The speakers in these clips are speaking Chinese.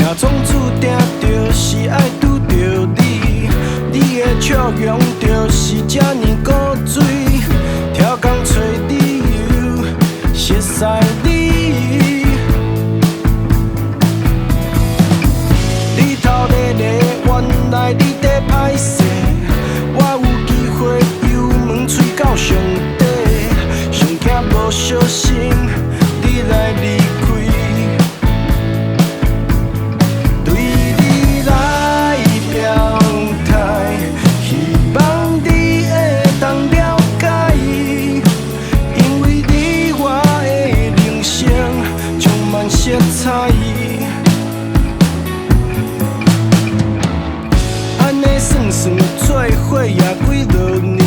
若总注定就是爱拄着你，你的笑容就是这呢古水，超工找理由熟悉你。日头热热，原来你在歹势，我有机会油门吹到上底，上惊无小心你来离开。色彩，安尼算算做伙也几落年，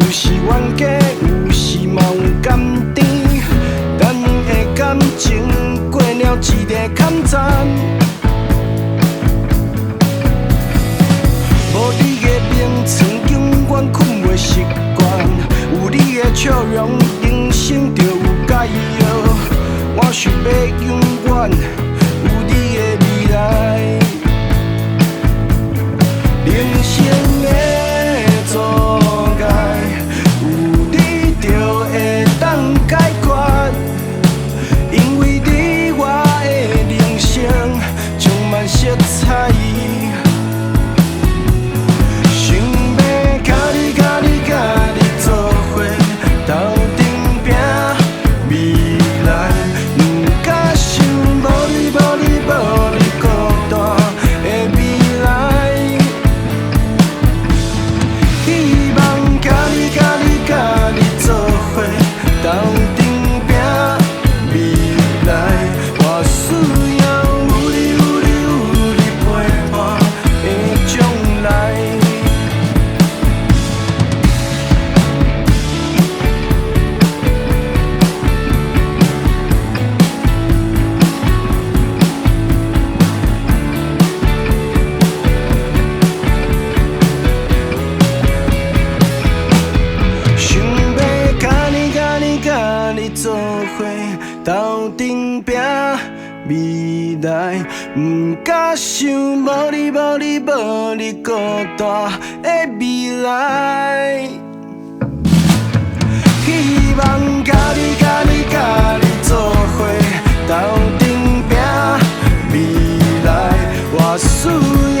有时冤家，有时嘛有甘甜，咱两个感情过了一个坎站。无你的名床永远困袂习惯，有你的笑容，人生就有解药。我想要永远有你的未来，人生的阻碍，有你就会当解决，因为你我的人生充满色彩。想要甲你做伙，斗阵拼未来。做伙斗阵拼未来，不敢想无你孤单的未来。希望甲你做伙斗阵拼未来，我需要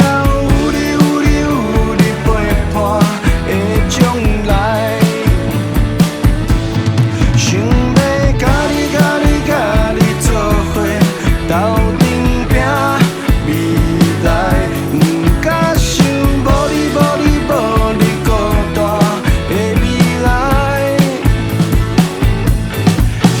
有你陪伴的将来。斗阵拼未来，不敢想无你孤单的未来。希